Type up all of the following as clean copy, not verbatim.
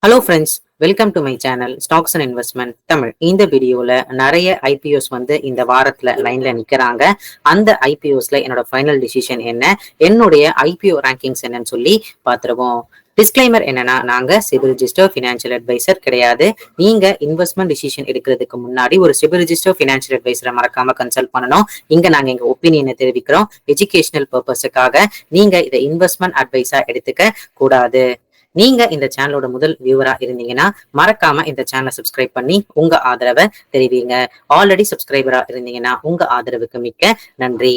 Hello friends, welcome to my channel stocks and investment Tamil. இந்த வீடியோவில் நிறைய ஐபிஓஸ் வந்து இந்த வாரத்தில் லைனில் நிற்கிறாங்க. அந்த ஐபிஓஸில் என்னோட ஃபைனல் டிசிஷன் என்ன, என்னுடைய ஐபிஓ ரேங்கிங்ஸ் என்னன்னு சொல்லி பார்த்துருவோம். டிஸ்க்ளைமர் என்னன்னா, நாங்க சிபில் ரிஜிஸ்டர் ஃபினான்ஷியல் அட்வைசர் கிடையாது. நீங்க இன்வெஸ்ட்மெண்ட் டிசிஷன் எடுக்கிறதுக்கு முன்னாடி ஒரு சிபில் ரிஜிஸ்டர் ஃபினான்ஷியல் அட்வைசரை மறக்காம கன்சல்ட் பண்ணணும். இங்க நாங்க எங்க ஒப்பீனியனை தெரிவிக்கிறோம். எஜுகேஷனல் பர்பஸுக்காக நீங்க இதை இன்வெஸ்ட்மெண்ட் அட்வைஸா எடுத்துக்க கூடாது. நீங்க இந்த சேனலோட முதல் வியூவரா இருந்தீங்கன்னா மறக்காம இந்த சேனலை சப்ஸ்கிரைப் பண்ணி உங்க ஆதரவை தெரிவிங்க. ஆல்ரெடி சப்ஸ்கிரைபரா இருந்தீங்கன்னா உங்க ஆதரவுக்கு மிக்க நன்றி.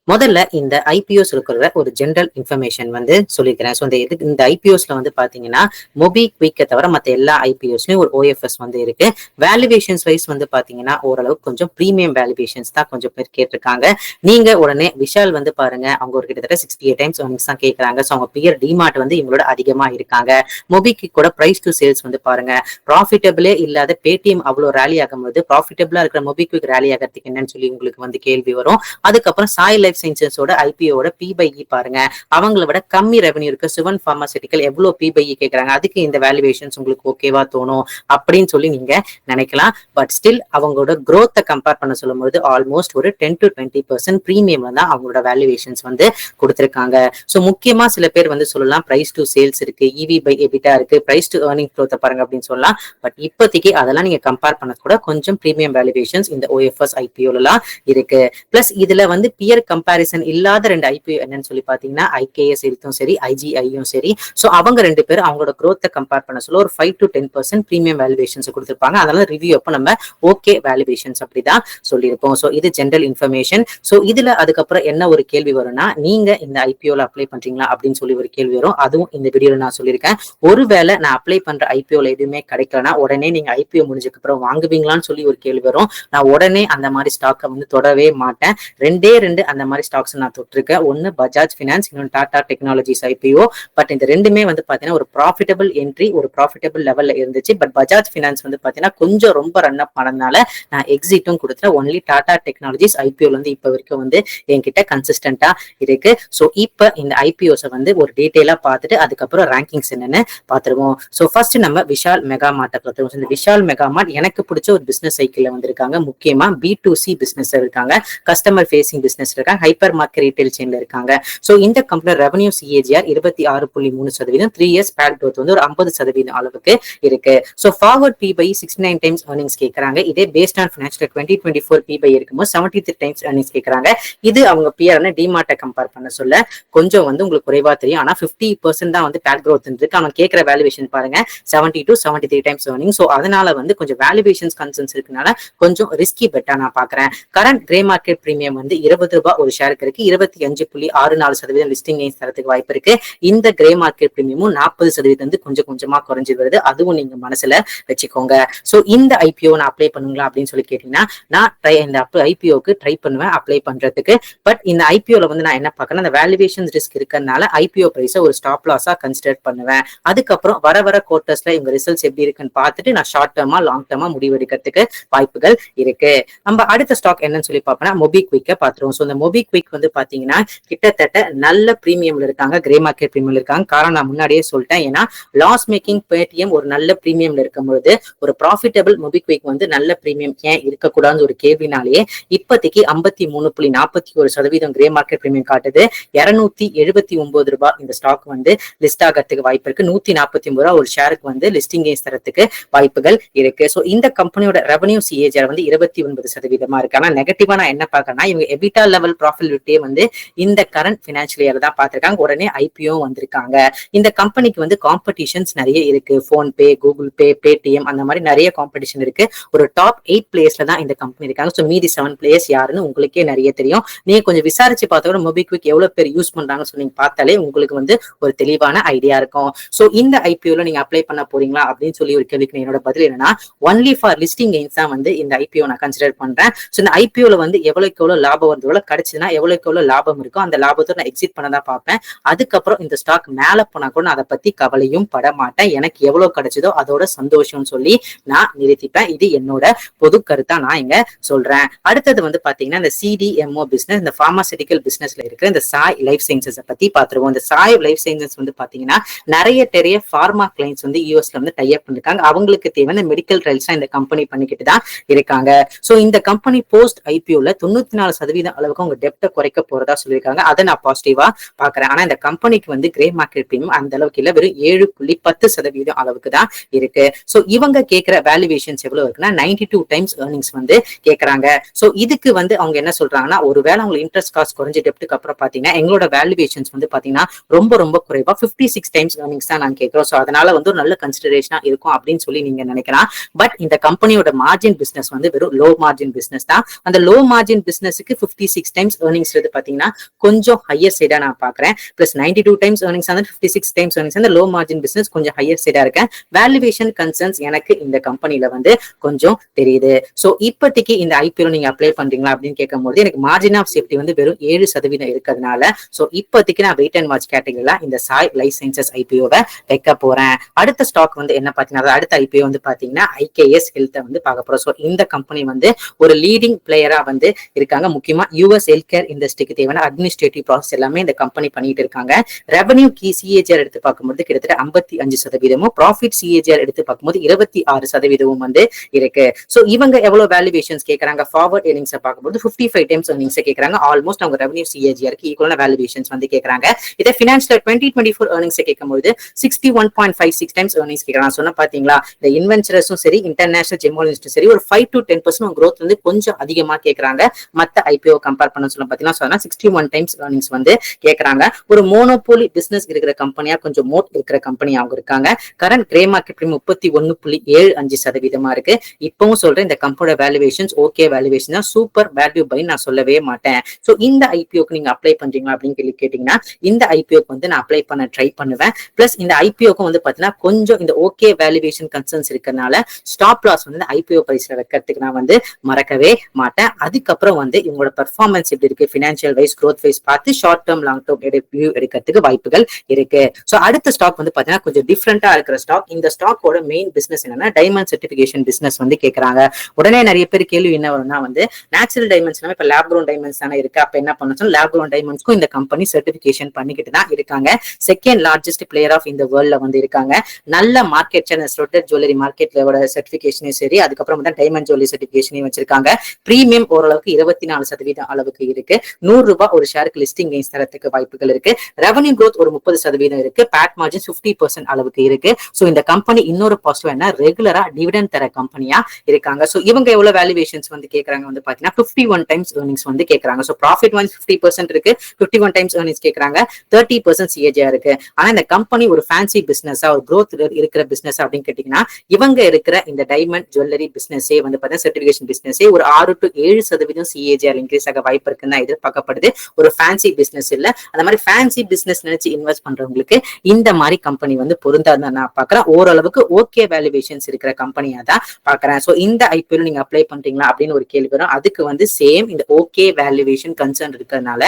முதல்ல இந்த ஐபிஓஸ் இருக்கிற ஒரு ஜென்ரல் இன்ஃபர்மேஷன் வந்து சொல்லிக்கிறேன். ஸோ இந்த ஐபிஓஸ்ல வந்து பாத்தீங்கன்னா மொபிக்விக்கை தவிர மற்ற எல்லா ஐபிஓஸ்லயும் ஒரு ஓஎஃப்எஸ் வந்து இருக்கு. வேல்யூவேஷன்ஸ் வைஸ் வந்து பாத்தீங்கன்னா ஓரளவுக்கு கொஞ்சம் ப்ரீமியம் வேல்யூவேஷன்ஸ் தான் கொஞ்சம் பேர் கேட்டிருக்காங்க. நீங்க உடனே விஷால் வந்து பாருங்க, அவங்க ஒரு கிட்டத்தட்ட 68 டைம்ஸ் earnings தான் கேட்கறாங்க. ஸோ அவங்க பியர் டிமார்ட் வந்து இவங்களோட அதிகமா இருக்காங்க. மொபிக்விக்கோட பிரைஸ் டு சேல்ஸ் வந்து பாருங்க, ப்ராஃபிட்டபிளே இல்லாத பேடிஎம் அவ்வளவு ரேலி ஆகும்போது ப்ராஃபிட்டபிளா இருக்கிற மொபிக்விக் ரேலி ஆகிறதுக்கு என்னன்னு சொல்லி உங்களுக்கு வந்து கேள்வி வரும். அதுக்கப்புறம் சாய் லைஃப் சயின்சஸோட ஐபிஓட பி/இ பாருங்க, அவங்களை விட கம்மி ரெவன்யூ இருக்கு சிவன் பார்மாசிட்டிக்கல் எவ்வளவு பி/இ கேட்கறாங்க. அதுக்கு இந்த வேல்யூவேஷன்ஸ் உங்களுக்கு ஓகேவா தோணும் அப்படின்னு சொல்லி நீங்க நினைக்கலாம். பட் ஸ்டில் அவங்களோட growth கம்பேர் பண்ண சொல்லும்போது ஆல்மோஸ்ட் ஒரு 10 to 20% பிரீமியம் தான் அவங்களோட வேல்யூவேஷன்ஸ் வந்து கொடுத்திருக்காங்க. ஸோ முக்கியமா சில பேர் வந்து சொல்லலாம் பிரைஸ் டு சேல்ஸ் இருக்கு, EV/EBITDA இருக்கு, பிரைஸ் டு ஏர்னிங் growth பாருங்க அப்படின்னு சொல்லலாம். பட் இப்போதைக்கு அதெல்லாம் நீங்க கம்பேர் பண்ண கூட கொஞ்சம் பிரீமியம் வேல்யூவேஷன்ஸ் இந்த ஓஎஃப்எஸ் ஐபிஓலாம் இருக்கு. பிளஸ் இதுல வந்து பியர் கம்பாரிசன் இல்லாத ரெண்டு ஐபிஓ என்னன்னு சொல்லி பாத்தீங்கன்னா ஐகேஎஸ் ஹெல்த்தும் சரி, ஐஜிஐயும் சரி. ஸோ அவங்க ரெண்டு பேரும் அவங்களோட growth கம்பேர் பண்ண சொல்ல ஒரு 5 to 10% பிரீமியம் வேல்யூவேஷன்ஸ் கொடுத்திருப்பாங்க. அதனால ரிவ்யூ அப்போ நம்ம ஓகே வேல்யூவேஷன்ஸ் அப்படிதான் சொல்லியிருப்போம். ஸோ இது ஜென்ரல் இன்ஃபர்மேஷன். ஸோ இதுல அதுக்கப்புறம் என்ன ஒரு கேள்வி வரும்னா, நீங்க இந்த ஐபிஓல அப்ளை பண்றீங்களா அப்படின்னு சொல்லி ஒரு கேள்வி வரும். அதுவும் இந்த வீடியோல நான் சொல்லியிருக்கேன். ஒருவேளை நான் அப்ளை பண்ற ஐபிஓல எதுவுமே கிடைக்கலன்னா உடனே நீங்க ஐபிஓ முடிஞ்சதுக்கு அப்புறம் வாங்குவீங்களான்னு சொல்லி ஒரு கேள்வி வரும். நான் உடனே அந்த மாதிரி ஸ்டாக்கை வந்து தொடவே மாட்டேன். ரெண்டே அந்த மாதிரி ஸ்டாக்ஸ் நான் தொட்டிருக்கேன். ஒன்னு பஜாஜ் பினான்ஸ், இன்னொன்று டாடா டெக்னாலஜிஸ் ஐபிஓ. பட் இந்த ரெண்டுமே வந்து பாத்தீங்கன்னா ஒரு ப்ராஃபிட்டபிள் என்ட்ரி, ஒரு ப்ராஃபிட்டபிள் லெவல்ல இருந்துச்சு. பட் பஜாஜ் பினான்ஸ் வந்து பாத்தீங்கன்னா கொஞ்சம் ரொம்ப ரன் அப் பண்ணதுனால நான் எக்ஸிட்டும் கொடுத்துட்டேன். ஒன்லி டாடா டெக்னாலஜிஸ் ஐபிஓல வந்து இப்ப வரைக்கும் வந்து என்கிட்ட கன்சிஸ்டன்டா இருக்கு. ஸோ இப்ப இந்த ஐபிஓஸை வந்து ஒரு டீடைலா பார்த்துட்டு அதுக்கப்புறம் ரேங்கிங்ஸ் என்னன்னு பாத்துருவோம். ஸோ ஃபர்ஸ்ட் நம்ம விஷால் மெகா மார்ட்டை பார்த்துருவோம். இந்த விஷால் மெகா மார்ட் எனக்கு பிடிச்ச ஒரு பிசினஸ் சைக்கிள்ல வந்திருக்காங்க. முக்கியமா B2C பிசினஸ் இருக்காங்க, கஸ்டமர் ஃபேசிங் பிசினஸ் இருக்காங்க, ஹைப்பர் மார்க்கெட் ரீட்டைல் செயின்ல இருக்காங்க. சோ இந்த company revenue CAGR 26.3%, 3 years PAT growth வந்து ஒரு 50% அளவுக்கு இருக்கு. So forward P E 69 times earnings கேக்குறாங்க. இதே பேஸ்ட் ஆன் ஃபினான்ஷியல் 2024 பி/இ இருக்கும்போது 73 டைம்ஸ் earnings கேக்குறாங்க. இது அவங்க பிஆர்ன டிமார்ட்டை கம்பேர் பண்ண சொல்ல கொஞ்சம் வந்து உங்களுக்கு குறைவா தெரியும். ஆனா 50% தான் வந்து பேட் growth இருக்கு. அவங்க கேட்கிற வேல்யூவேஷன் பாருங்க 70 to 73 டைம்ஸ் earnings. சோ அதனால வந்து கொஞ்சம் வேல்யூவேஷன்ஸ் கன்சர்ன்ஸ் இருக்கனால கொஞ்சம் ரிஸ்கி பெட்டா நான் பாக்குறேன். கரண்ட் கிரே மார்க்கெட் பிரீமியம் வந்து ₹20 ஒரு ஷேருக்கு இருக்கு. 25.64% லிஸ்டிங் கெயின்ஸ் தரத்துக்கு வாய்ப்பு இருக்கு. இந்த கிரே மார்க்கெட் பிரீமியமும் 40% வந்து கொஞ்சம் கொஞ்சமா குறைஞ்சு வருது. அதுவும் நீங்க மனசுல வச்சுக்கோங்க. சோ இந்த ஐபிஓ நான் அப்ளை பண்ணுங்களா அப்படின்னு சொல்லி கேட்டீங்கன்னா, நான் இந்த ஐபிஓக்கு ட்ரை பண்ணுவேன் அப்ளை பண்றதுக்கு. பட் இந்த ஐபிஓல வந்து நான் என்ன பார்க்கறேன், அந்த வேல்யூவேஷன் ரிஸ்க் இருக்கறனால ஐபிஓ பிரைஸை ஒரு ஸ்டாப் லாஸா கன்சிடர் பண்ணுவேன். அதுக்கப்புறம் வர குவார்ட்டர்ஸ்ல இவங்க ரிசல்ட்ஸ் எப்படி இருக்குன்னு பார்த்துட்டு நான் ஷார்ட் டர்மா லாங் டர்மா முடிவெடுக்கிறதுக்கு வாய்ப்புகள் இருக்கு. நம்ம அடுத்த ஸ்டாக் என்னன்னு சொல்லி பார்ப்போம்னா மொபிக்விக்கை பார்த்துருவோம். ஸோ இந்த மொபிக்விக் வந்து பாத்தீங்கன்னா கிட்டத்தட்ட நல்ல பிரீமியம்ல இருக்காங்க, கிரே மார்க்கெட் பிரீமியம்ல இருக்காங்க. காரணம் நான் முன்னாடியே சொல்லிட்டேன். ஏன்னா லாஸ் மேக்கிங் பேடிஎம் ஒரு நல்ல பிரீமியம்ல இருக்கும்போது ஒரு ப்ராஃபிட்டபிள் மொபிக்விக் வந்து நல்ல பிரீமியம் ஏன் இருக்கக்கூடாதுன்னு ஒரு கேள்வினாலேயே இப்போதைக்கு 53.41% கிரே மார்க்கெட் பிரீமியம் காட்டுது. ₹279 இந்த ஸ்டாக் வந்து லிஸ்ட் ஆகிறதுக்கு வாய்ப்பு இருக்கு. ₹149 ஒரு ஷேருக்கு வந்து லிஸ்டிங் கெயின்ஸ் தரத்துக்கு வாய்ப்புகள் இருக்கு. ஸோ இந்த கம்பெனியோட ரெவன்யூ சிஏஜிஆர் வந்து 29% இருக்கு. ஆனா நெகட்டிவா நான் என்ன பார்க்கறேன்னா, இவங்க எபிட்டா லெவல் ப்ராஃபிட்டபிலிட்டியே வந்து இந்த கரண்ட் ஃபினான்ஷியல் இயர் தான் பார்த்திருக்காங்க. உடனே ஐபிஓ வந்திருக்காங்க. இந்த கம்பெனிக்கு வந்து காம்படிஷன்ஸ் நிறைய இருக்கு. போன்பே, கூகுள் பே, பேடிஎம் அந்த மாதிரி நிறைய காம்படிஷன் இருக்கு. ஒரு டாப் 8 பிளேயர்ஸ்ல தான் இந்த கம்பெனி இருக்காங்க. ஸோ மீதி 7 பிளேயர்ஸ் யாருன்னு உங்களுக்கே நிறைய தெரியும். நீங்க கொஞ்சம் விசாரிச்சு பார்த்தா மொபிக்விக் எவ்வளவு பேர் யூஸ் பண்றாங்கன்னு சொல்லி பார்த்தாலே உங்களுக்கு வந்து ஒரு தெளிவான ஐடியா இருக்கும். ஸோ இந்த ஐபிஓல நீங்க அப்ளை பண்ண போறீங்களா அப்படின்னு சொல்லி ஒரு கேள்விக்கு என்னோட பதில் என்னன்னா, ஒன்லி ஃபார் லிஸ்டிங் கெயின்ஸ் தான் வந்து இந்த ஐபிஓ நான் கன்சிடர் பண்றேன். ஸோ இந்த ஐபிஓல வந்து எவ்வளவுக்கு எவ்வளவு லாபம் வருதோ கிடைச்ச கிடைச்சதுன்னா எவ்வளவுக்கு எவ்வளவு லாபம் இருக்கோ அந்த லாபத்தை நான் எக்ஸிட் பண்ண தான் பார்ப்பேன். அதுக்கப்புறம் இந்த ஸ்டாக் மேல போனா கூட நான் அதை பத்தி கவலையும் பட மாட்டேன். எனக்கு எவ்வளவு கிடைச்சதோ அதோட சந்தோஷம்னு சொல்லி நான் நிறுத்திப்பேன். இது என்னோட பொது கருத்தா நான் இங்க சொல்றேன். அடுத்தது வந்து பாத்தீங்கன்னா இந்த CDMO பிசினஸ், இந்த பார்மாசிட்டிக்கல் பிசினஸ்ல இருக்கிற இந்த சாய் லைஃப் சயின்சஸ் பத்தி பாத்துருவோம். இந்த சாய் லைஃப் சயின்சஸ் வந்து பாத்தீங்கன்னா நிறைய ஃபார்மா கிளைண்ட்ஸ் வந்து யூஎஸ்ல வந்து டை அப் பண்ணிருக்காங்க. அவங்களுக்கு தேவையான மெடிக்கல் ட்ரையல்ஸ் இந்த கம்பெனி பண்ணிக்கிட்டு தான் இருக்காங்க. சோ இந்த கம்பெனி போஸ்ட் ஐபிஓல 94% அளவுக்கு அவங்க டெப்ட குறைக்க போறதா சொல்லியிருக்காங்க. அதை நான் பாசிட்டிவா பாக்குறேன். ஆனா இந்த கம்பெனிக்கு வந்து கிரே மார்க்கெட் பிரீமியம் அந்த அளவுக்கு இல்ல, வெறும் 7.10% அளவுக்கு தான் இருக்கு. சோ இவங்க கேட்கிற வேல்யூவேஷன்ஸ் எவ்வளவு இருக்குன்னா 92 டைம்ஸ் earnings வந்து கேக்குறாங்க. சோ இதுக்கு வந்து அவங்க என்ன சொல்றாங்கன்னா, ஒருவேளை உங்களுக்கு இன்ட்ரெஸ்ட் காஸ்ட் குறைஞ்ச டெப்ட்டுக்கு அப்புறம் பாத்தீங்கன்னா எங்களோட வேல்யூவேஷன்ஸ் வந்து பாத்தீங்கன்னா ரொம்ப குறைவா 56 டைம்ஸ் earnings தான் நாங்க கேட்கிறோம். சோ அதனால வந்து ஒரு நல்ல கன்சிடரேஷனா இருக்கும் அப்படின்னு சொல்லி நீங்க நினைக்கலாம். பட் இந்த கம்பெனியோட மார்ஜின் பிசினஸ் வந்து வெறும் லோ மார்ஜின் பிசினஸ் தான். அந்த லோ மார்ஜின் பிசினஸ்க்கு 56 டைம்ஸ் earnings பாத்தீங்கன்னா கொஞ்சம் ஹையர் சைடா நான் பாக்குறேன். பிளஸ் 92 டைம்ஸ் earnings வந்து 56 டைம்ஸ் earnings அந்த லோ மார்ஜின் பிசினஸ் கொஞ்சம் ஹையர் சைடா இருக்கேன். வேல்யூவேஷன் கன்சர்ன்ஸ் எனக்கு இந்த கம்பெனில வந்து கொஞ்சம் தெரியுது. சோ இப்போதைக்கு இந்த ஐபிஓ நீங்க அப்ளை பண்றீங்களா அப்படின்னு கேட்கும்போது எனக்கு மார்ஜின் ஆஃப் சேஃப்டி வந்து வெறும் 7% இருக்கிறதுனால சோ இப்போதைக்கு நான் வெயிட் அண்ட் வாட்ச் கேட்டகரியில இந்த சாய் லைஃப் சயின்சஸ் ஐபிஓவை வைக்க போறேன். அடுத்த ஸ்டாக் வந்து என்ன பாத்தீங்கன்னா, அடுத்த ஐபிஓ வந்து பாத்தீங்கன்னா IKS ஹெல்த் வந்து பார்க்க போறோம். சோ இந்த கம்பெனி வந்து ஒரு லீடிங் பிளேயரா வந்து இருக்காங்க. முக்கியமா யூஎஸ் ஹெல்த் கேர் இண்டஸ்ட்ரிக்கு தேவையான அட்மினிஸ்ட்ரேட்டிவ் ப்ராசஸ் எல்லாமே இந்த கம்பெனி பண்ணிட்டு இருக்காங்க. ரெவன்யூ கி சிஏஜிஆர் எடுத்து பார்க்கும்போது கிட்டத்தட்ட 55%, ப்ராஃபிட் சிஏஜிஆர் எடுத்து பார்க்கும்போது 26% வந்து இருக்கு. சோ இவங்க எவ்வளவு வேல்யூவேஷன்ஸ் கேட்கறாங்க, ஃபார்வர்ட் ஏர்னிங்ஸ் பார்க்கும்போது 55 டைம்ஸ் earnings கேட்கறாங்க. ஆல்மோஸ்ட் அவங்க ரெவன்யூ சிஏஜிஆருக்கு ஈக்குவலான வேல்யூவேஷன்ஸ் வந்து கேட்கறாங்க. இதே ஃபினான்ஷியல் 2024 earnings கேட்கும்போது 61.56 டைம்ஸ் earnings கேட்கறாங்க. சொன்னா பாத்தீங்களா, இந்த இன்வென்ச்சர்ஸும் சரி இன்டர்நேஷனல் ஜெர்னலிஸ்டும் சரி ஒரு 5 to 10% growth வந்து கொஞ்சம் அதிகமா கேட்கறாங்க. மத்த ஐபிஓ கம்பேர் பண்ண சொல்ல பாத்தீங்கன்னா 61 டைம்ஸ் earnings வந்து கேட்கறாங்க. ஒரு மோனோபோலி பிசினஸ் இருக்கிற கம்பெனியா, கொஞ்சம் மோட் இருக்கிற கம்பெனியா அவங்க இருக்காங்க. கரண்ட் கிரே மார்க்கெட் 31.75% இருக்கு. இப்பவும் சொல்றேன், இந்த கம்பெனியோட வேல்யூவேஷன்ஸ் ஓகே வேல்யூவேஷன் தான், சூப்பர் வேல்யூ பை நான் சொல்லவே மாட்டேன். சோ இந்த ஐபிஓக்கு நீங்க அப்ளை பண்றீங்களா அப்படின்னு கேட்டீங்கன்னா இந்த ஐபிஓக்கு வந்து நான் அப்ளை பண்ண ட்ரை பண்ணுவேன். பிளஸ் இந்த ஐபிஓக்கு வந்து பாத்தீங்கன்னா கொஞ்சம் இந்த ஓகே வேல்யூவேஷன் கன்சர்ன்ஸ் இருக்கறனால ஸ்டாப் லாஸ் வந்து ஐபிஓ பிரைஸ்ல வைக்கிறதுக்கு நான் வந்து மறக்கவே மாட்டேன். அதுக்கப்புறம் வந்து இவங்களோட பெர்ஃபார்மன்ஸ் எப்படி இருக்கு, பினான்சியல் வைஸ் growth வைஸ் பார்த்து short term long term view எடுக்கிறதுக்கு வாய்ப்புகள் இருக்கு. சோ அடுத்த ஸ்டாக் வந்து பாத்தீங்கன்னா கொஞ்சம் டிஃபரெண்டா இருக்கிற ஸ்டாக். இந்த ஸ்டாக்கோட மெயின் பிசினஸ் என்னன்னா டைமண்ட் சர்டிபிகேஷன் பிசினஸ் வந்து கேட்கறாங்க. உடனே நிறைய பேர் கேள்வி என்ன வரும்னா வந்து நேச்சுரல் டைமண்ட்ஸ் இப்ப லேப் க்ரோன் டைமண்ட்ஸ் தானே இருக்கு, அப்ப என்ன பண்ணணும், லேப் க்ரோன் டைமண்ட்ஸ்க்கும் இந்த கம்பெனி சர்டிபிகேஷன் பண்ணிக்கிட்டு தான் இருக்காங்க. செகண்ட் லார்ஜஸ்ட் பிளேயர் ஆஃப் இந்த வேர்ல்ட்ல வந்து இருக்காங்க. நல்ல மார்க்கெட் ஸ்லோட்டட் ஜுவல்லரி மார்க்கெட்லோட சர்டிபிகேஷனும் சரி, அதுக்கப்புறம் வந்து டைமண்ட் ஜுவல்லரி சர்டிபிகேஷனையும் வச்சிருக்காங்க. பிரீமியம் ஓரளவுக்கு 24% அளவுக்கு இருக்கு. ₹100 ஒரு ஷேருக்கு லிஸ்டிங் கெயின்ஸ் தரத்துக்கு வாய்ப்புகள் இருக்கு. ரெவன்யூ growth ஒரு 30% இருக்கு. பேட் மார்ஜின் 50% அளவுக்கு இருக்கு. சோ இந்த கம்பெனி இன்னொரு பாசிட்டிவ் என்ன, ரெகுலரா டிவிடெண்ட் தர கம்பெனியா இருக்காங்க. சோ இவங்க எவ்வளவு வேல்யூவேஷன்ஸ் வந்து கேக்குறாங்க வந்து பாத்தீங்கன்னா 51 டைம்ஸ் earnings வந்து கேக்குறாங்க. சோ ப்ராஃபிட் வந்து 50% இருக்கு, 51 டைம்ஸ் earnings கேக்குறாங்க, 30% சிஏஜிஆர் இருக்கு. ஆனா இந்த கம்பெனி ஒரு ஃபேன்சி பிசினஸா, ஒரு growth இருக்கிற பிசினஸ் அப்படின்னு கேட்டீங்கன்னா இவங்க இருக்கிற இந்த டைமண்ட் ஜுவல்லரி பிசினஸே வந்து பாத்தீங்கன்னா சர்டிபிகேஷன் பிசினஸே ஒரு 6 to 7% சிஏஜிஆர் இன்க்ரீஸ் ஆக வாய்ப்பு இருக்குன்னு எதிர்பார்க்கப்படுது. ஒரு ஃபேன்சி பிசினஸ் இல்ல. அந்த மாதிரி ஃபேன்சி பிசினஸ் நினைச்சு இன்வெஸ்ட் பண்றவங்களுக்கு இந்த மாதிரி கம்பெனி வந்து பொருந்தாதான் நான் பாக்குறேன். ஓரளவுக்கு ஓகே வேல்யூவேஷன்ஸ் இருக்கிற கம்பெனியா தான் பாக்குறேன். சோ இந்த ஐபிஓ நீங்க அப்ளை பண்றீங்களா அப்படின்னு ஒரு கேள்வி வரும். அதுக்கு வந்து சேம் இந்த ஓகே வேல்யூவேஷன் கன்சர்ன் இருக்கிறதுனால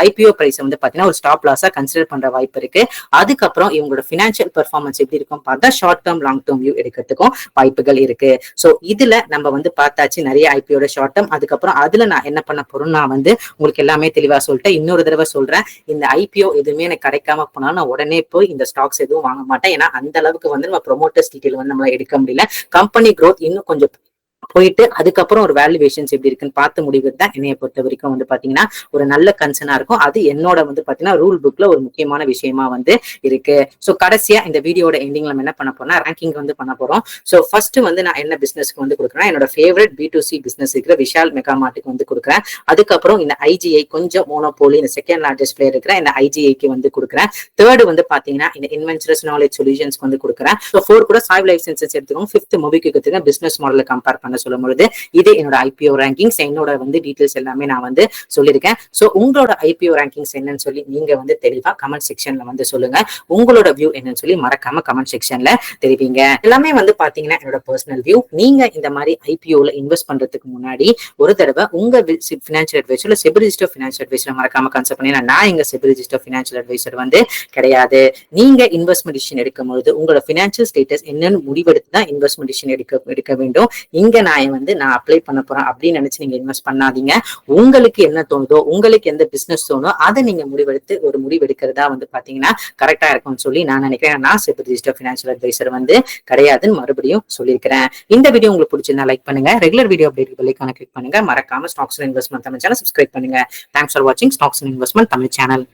ஐபிஓ பிரைஸ் வந்து பாத்தீங்கன்னா ஒரு ஸ்டாப் லாஸா கன்சிடர் பண்ற வாய்ப்பு இருக்கு. அதுக்கப்புறம் இவங்களோட பினான்சியல் பெர்ஃபார்மன்ஸ் எப்படி இருக்கும் பார்த்தா short term long term view எடுக்கிறதுக்கும் வாய்ப்புகள் இருக்கு. சோ இதுல நம்ம வந்து பார்த்தாச்சு நிறைய ஐபிஓட ஷார்ட் டேர்ம். அதுக்கப்புறம் அதுல நான் என்ன பண்ண போறோம், நான் வந்து உங்களுக்கு எல்லாமே தெளிவா சொல்லிட்டேன். இன்னொரு தடவை சொல்றேன், இந்த ஐபிஓ எதுவுமே எனக்கு கிடைக்காம போனாலும் நான் உடனே போய் இந்த ஸ்டாக்ஸ் எதுவும் வாங்க மாட்டேன். ஏன்னா அந்த அளவுக்கு வந்து நம்ம ப்ரொமோட்டர்ஸ் டீடைல் வந்து நம்மளால எடுக்க முடியல. கம்பெனி growth இன்னும் கொஞ்சம் போயிட்டு அதுக்கப்புறம் ஒரு வேல்யூவேஷன்ஸ் எப்படி இருக்குன்னு பார்த்து முடிவுக்கு தான் என்னைய பொறுத்த வரைக்கும் வந்து பாத்தீங்கன்னா ஒரு நல்ல கன்சர்னா இருக்கும். அது என்னோட வந்து பாத்தீங்கன்னா ரூல் புக்ல ஒரு முக்கியமான விஷயமா வந்து இருக்கு. சோ கடைசியா இந்த வீடியோட எண்டிங்ல நம்ம என்ன பண்ண போறோம்னா ரேங்கிங் வந்து பண்ண போறோம். சோ ஃபர்ஸ்ட் வந்து நான் என்ன பிசினஸ்க்கு வந்து கொடுக்குறேன், என்னோட ஃபேவரட் B2C பிசினஸ் இருக்கிற விஷால் மெகா மார்ட்டுக்கு வந்து கொடுக்குறேன். அதுக்கப்புறம் இந்த ஐஜிஐ கொஞ்சம் மோனோபோலி இந்த செகண்ட் லார்ஜஸ்ட் பிளேயர் இருக்கிற இந்த ஐஜிஐக்கு வந்து கொடுக்குறேன். தேர்ட் வந்து பாத்தீங்கன்னா இந்த இன்வென்ச்சர்ஸ் நாலேஜ் சொல்யூஷன்ஸ்க்கு வந்து கொடுக்குறேன். சோ 4 கூட சாய் லைஃப் சயின்சஸ் எடுத்துக்கோங்க. 5th மொபிக்கு எடுத்துக்கோங்க. பிசினஸ் மாடலை கம்பேர் பண்ண பண்ண சொல்லும் பொழுது இது என்னோட ஐபிஓ ரேங்கிங்ஸ், என்னோட வந்து டீடைல்ஸ் எல்லாமே நான் வந்து சொல்லியிருக்கேன். ஸோ உங்களோட ஐபிஓ ரேங்கிங்ஸ் என்னன்னு சொல்லி நீங்க வந்து தெளிவா கமெண்ட் செக்ஷன்ல வந்து சொல்லுங்க. உங்களோட வியூ என்னன்னு சொல்லி மறக்காம கமெண்ட் செக்ஷன்ல தெரிவிங்க. எல்லாமே வந்து பாத்தீங்கன்னா என்னோட பர்சனல் வியூ. நீங்க இந்த மாதிரி ஐபிஓல இன்வெஸ்ட் பண்றதுக்கு முன்னாடி ஒரு தடவை உங்க financial advisor SEBI register financial advisor மறக்காம கன்சல்ட் பண்ணி, நான் எங்க செபி ரிஜிஸ்டர் பினான்சியல் அட்வைசர் வந்து கிடையாது. நீங்க இன்வெஸ்ட்மெண்ட் டிசிஷன் எடுக்கும் பொழுது உங்களோட பினான்சியல் ஸ்டேட்டஸ் என்னன்னு முடிவெடுத்து தான் இன்வெஸ்ட்மெண்ட் டிசிஷன் எடுக்க வேண்டும். இங்க நான் அப்ளை பண்ண போறேன் அப்படின்னு நினைச்சு நீங்க இன்வெஸ்ட் பண்ணாதீங்க. உங்களுக்கு என்ன தோணுதோ, உங்களுக்கு எந்த பிசினஸ் தோணுதோ அதை நீங்க முடிவெடுத்து ஒரு முடிவெடுக்கிறதா வந்து பாத்தீங்கன்னா கரெக்டா இருக்கும்னு சொல்லி நான் நினைக்கிறேன். நான் செபி ரிஜிஸ்டர் பினான்சியல் அட்வைசர் வந்து கிடையாதுன்னு மறுபடியும் சொல்லியிருக்கிறேன். இந்த வீடியோ உங்களுக்கு பிடிச்சிருந்தா லைக் பண்ணுங்க. ரெகுலர் வீடியோ அப்டேட் பெல்லைக்கான கிளிக் பண்ணுங்க. மறக்காம stocks and investment Tamil channel subscribe பண்ணுங்க. தேங்க்ஸ் ஃபார் வாட்சிங் stocks and investment Tamil channel.